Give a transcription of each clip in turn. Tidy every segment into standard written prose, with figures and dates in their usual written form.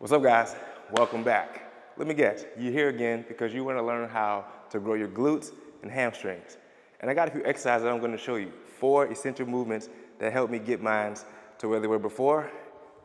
What's up, guys? Welcome back. Let me guess, you're here again because you want to learn how to grow your glutes and hamstrings. And I got a few exercises that I'm going to show you. 4 essential movements that help me get mine to where they were before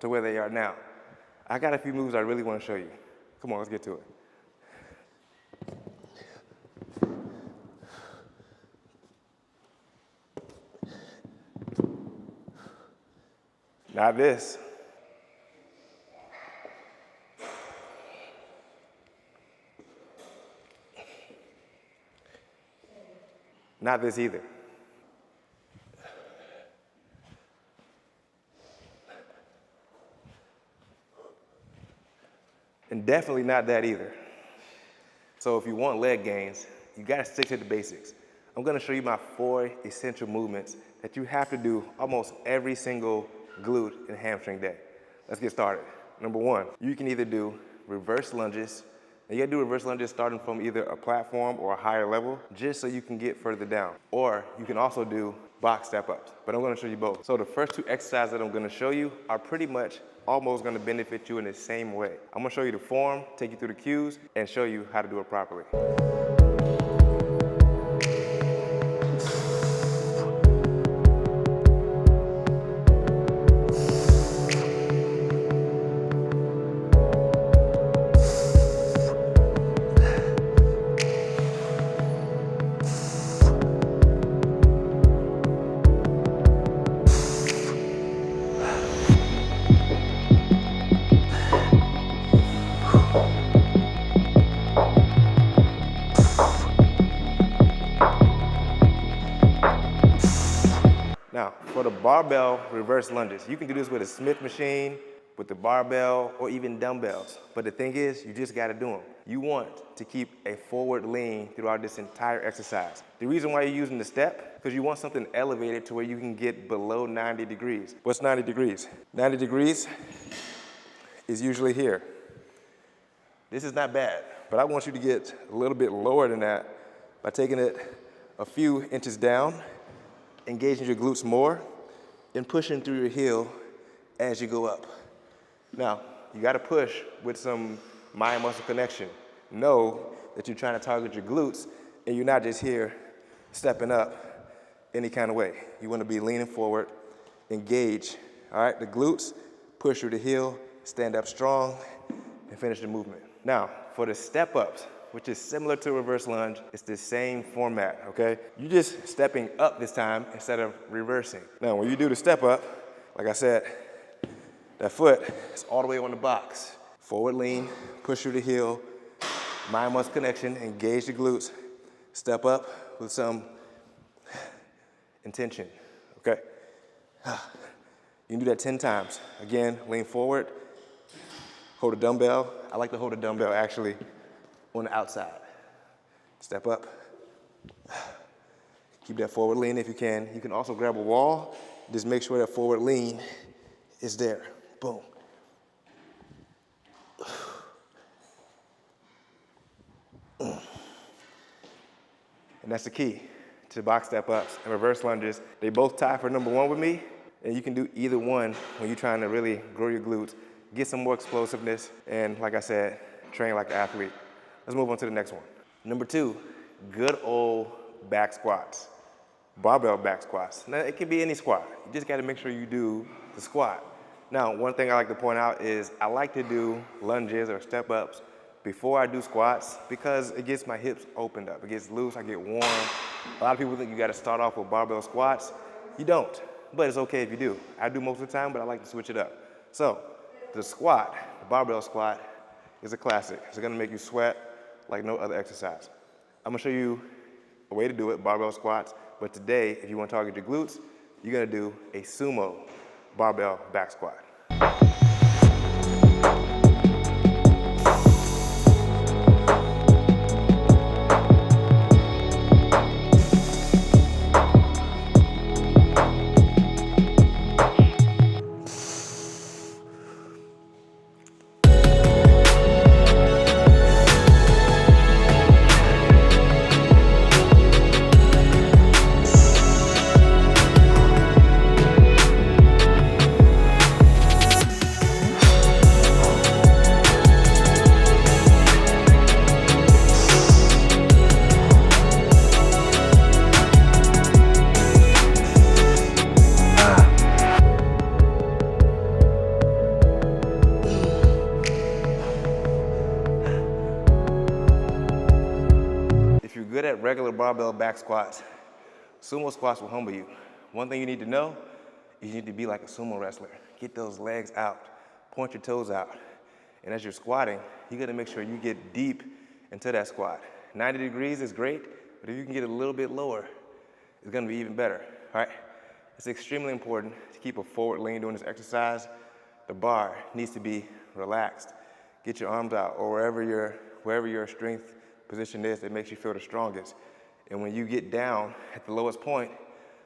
to where they are now. I got a few moves I really want to show you. Come on, let's get to it. Not this. Not this either. And definitely not that either. So if you want leg gains, you gotta stick to the basics. I'm gonna show you my 4 essential movements that you have to do almost every single glute and hamstring day. Let's get started. Number 1, you can either do reverse lunges. Now you gotta do reverse lunges starting from either a platform or a higher level, just so you can get further down. Or you can also do box step-ups, but I'm gonna show you both. So the first 2 exercises that I'm gonna show you are pretty much almost gonna benefit you in the same way. I'm gonna show you the form, take you through the cues, and show you how to do it properly. Now, for the barbell reverse lunges, you can do this with a Smith machine, with the barbell, or even dumbbells. But the thing is, you just gotta do them. You want to keep a forward lean throughout this entire exercise. The reason why you're using the step, because you want something elevated to where you can get below 90 degrees. What's 90 degrees? 90 degrees is usually here. This is not bad, but I want you to get a little bit lower than that by taking it a few inches down, engaging your glutes more, and pushing through your heel as you go up. Now, you gotta push with some mind-muscle connection. Know that you're trying to target your glutes, and you're not just here stepping up any kind of way. You wanna be leaning forward, engage, all right? The glutes, push through the heel, stand up strong, and finish the movement. Now, for the step-ups, which is similar to reverse lunge, it's the same format, okay? You're just stepping up this time instead of reversing. Now, when you do the step up, like I said, that foot is all the way on the box. Forward lean, push through the heel, mind-muscle connection, engage the glutes, step up with some intention, okay? You can do that 10 times. Again, lean forward, hold a dumbbell. I like to hold a dumbbell actually on the outside. Step up. Keep that forward lean if you can. You can also grab a wall. Just make sure that forward lean is there. Boom. And that's the key to box step ups and reverse lunges. They both tie for number 1 with me, and you can do either one when you're trying to really grow your glutes, get some more explosiveness, and like I said, train like an athlete. Let's move on to the next one. Number 2, good old back squats. Barbell back squats. Now, it can be any squat. You just gotta make sure you do the squat. Now, one thing I like to point out is I like to do lunges or step ups before I do squats because it gets my hips opened up. It gets loose, I get warm. A lot of people think you gotta start off with barbell squats. You don't, but it's okay if you do. I do most of the time, but I like to switch it up. So, the squat, the barbell squat, is a classic. It's gonna make you sweat like no other exercise. I'm gonna show you a way to do it, barbell squats, but today, if you wanna target your glutes, you're gonna do a Sumo barbell back squat. good at regular barbell back squats, sumo squats will humble you. One thing you need to know is you need to be like a sumo wrestler. Get those legs out, point your toes out. And as you're squatting, you gotta make sure you get deep into that squat. 90 degrees is great, but if you can get a little bit lower, it's gonna be even better, all right? It's extremely important to keep a forward lean during this exercise. The bar needs to be relaxed. Get your arms out, or wherever your strength position is that makes you feel the strongest. And when you get down at the lowest point,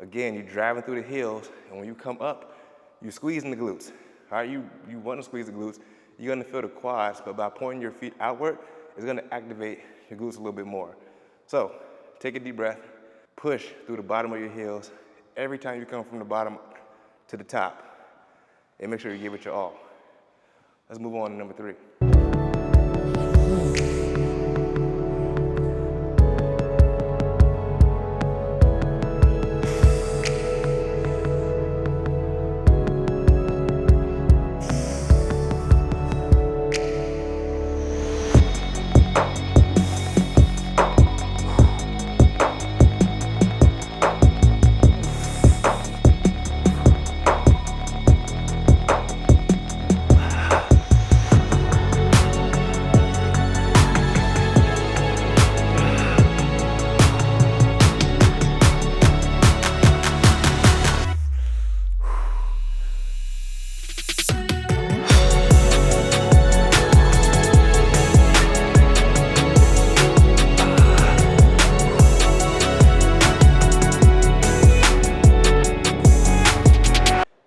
again, you're driving through the heels, and when you come up, you're squeezing the glutes. All right, you want to squeeze the glutes. You're gonna feel the quads, but by pointing your feet outward, it's gonna activate your glutes a little bit more. So, take a deep breath, push through the bottom of your heels every time you come from the bottom to the top, and make sure you give it your all. Let's move on to number 3.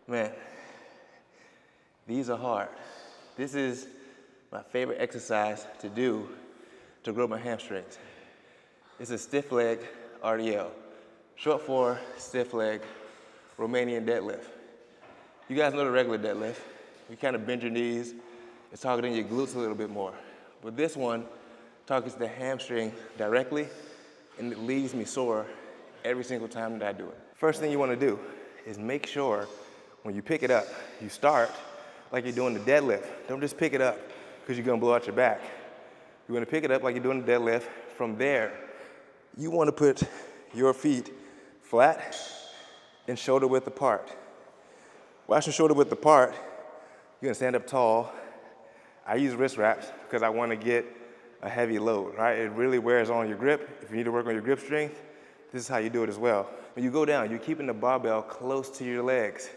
Man, these are hard. This is my favorite exercise to do to grow my hamstrings. It's a stiff leg RDL, short for stiff leg Romanian deadlift. You guys know the regular deadlift. You kind of bend your knees. It's targeting your glutes a little bit more. But this one targets the hamstring directly, and it leaves me sore every single time that I do it. First thing you want to do is make sure when you pick it up, you start like you're doing the deadlift. Don't just pick it up because you're gonna blow out your back. You wanna pick it up like you're doing the deadlift. From there, you wanna put your feet flat and shoulder width apart. While you're shoulder width apart, you're gonna stand up tall. I use wrist wraps because I wanna get a heavy load, right? It really wears on your grip. If you need to work on your grip strength, this is how you do it as well. When you go down, you're keeping the barbell close to your legs.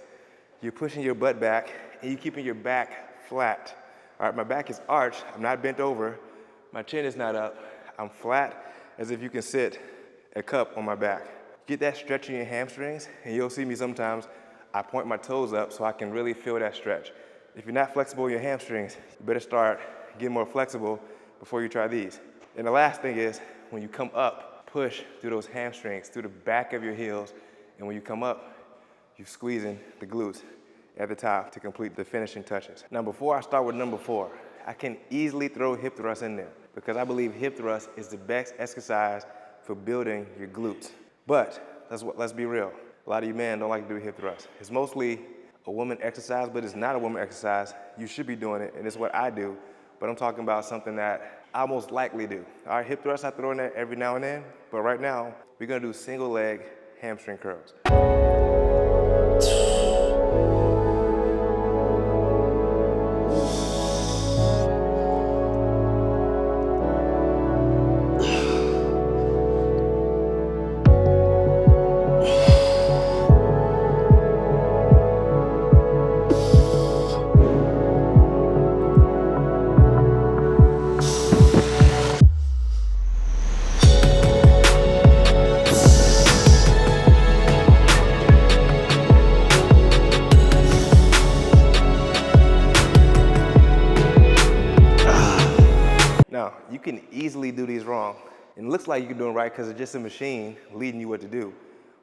You're pushing your butt back, and you're keeping your back flat. All right, my back is arched. I'm not bent over. My chin is not up. I'm flat, as if you can sit a cup on my back. Get that stretch in your hamstrings, and you'll see me sometimes, I point my toes up so I can really feel that stretch. If you're not flexible in your hamstrings, you better start getting more flexible before you try these. And the last thing is, when you come up, push through those hamstrings, through the back of your heels, and when you come up, you're squeezing the glutes at the top to complete the finishing touches. Now, before I start with number 4, I can easily throw hip thrust in there because I believe hip thrust is the best exercise for building your glutes. But let's be real. A lot of you men don't like to do hip thrust. It's mostly a woman exercise, but it's not a woman exercise. You should be doing it, and it's what I do. But I'm talking about something that I most likely do. All right, hip thrust I throw in there every now and then, but right now, we're gonna do single leg hamstring curls. Now, you can easily do these wrong. And it looks like you're doing right because it's just a machine leading you what to do.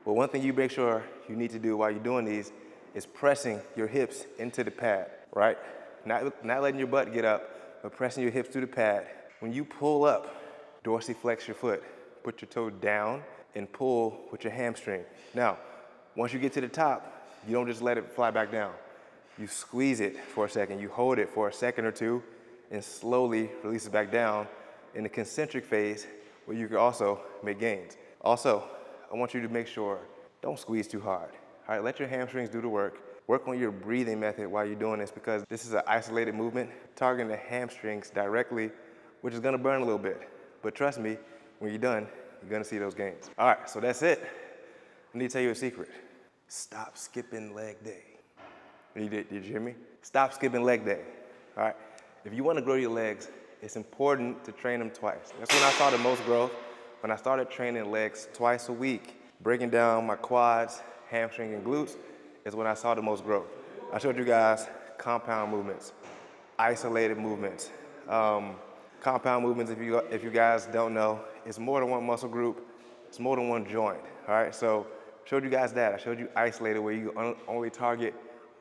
But one thing you make sure you need to do while you're doing these is pressing your hips into the pad, right? Not letting your butt get up, but pressing your hips to the pad. When you pull up, dorsiflex your foot. Put your toe down and pull with your hamstring. Now, once you get to the top, you don't just let it fly back down. You squeeze it for a second. You hold it for a second or two and slowly release it back down. In the concentric phase, where you can also make gains. Also, I want you to make sure, don't squeeze too hard. All right, let your hamstrings do the work. Work on your breathing method while you're doing this because this is an isolated movement targeting the hamstrings directly, which is gonna burn a little bit. But trust me, when you're done, you're gonna see those gains. All right, so that's it. I need to tell you a secret. Stop skipping leg day. Did you hear me? Stop skipping leg day, all right? If you wanna grow your legs, it's important to train them twice. That's when I saw the most growth, when I started training legs twice a week, breaking down my quads, hamstring, and glutes, is when I saw the most growth. I showed you guys compound movements, isolated movements. Compound movements, if you guys don't know, it's more than one muscle group, it's more than one joint, all right? So showed you guys that. I showed you isolated where you only target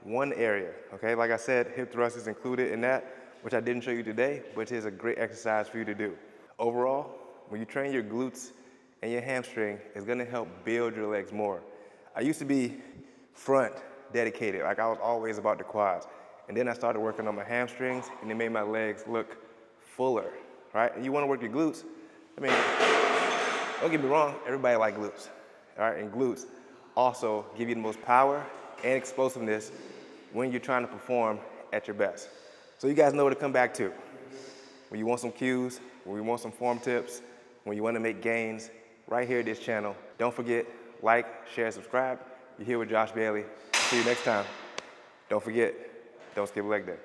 one area, okay? Like I said, hip thrust is included in that, which I didn't show you today, which is a great exercise for you to do. Overall, when you train your glutes and your hamstring, it's gonna help build your legs more. I used to be front dedicated, like I was always about the quads. And then I started working on my hamstrings and it made my legs look fuller, right? And you wanna work your glutes, I mean, don't get me wrong, everybody likes glutes, all right? And glutes also give you the most power and explosiveness when you're trying to perform at your best. So you guys know what to come back to. When you want some cues, when you want some form tips, when you want to make gains, right here at this channel. Don't forget, like, share, subscribe. You're here with Josh Bailey. See you next time. Don't forget, don't skip leg day.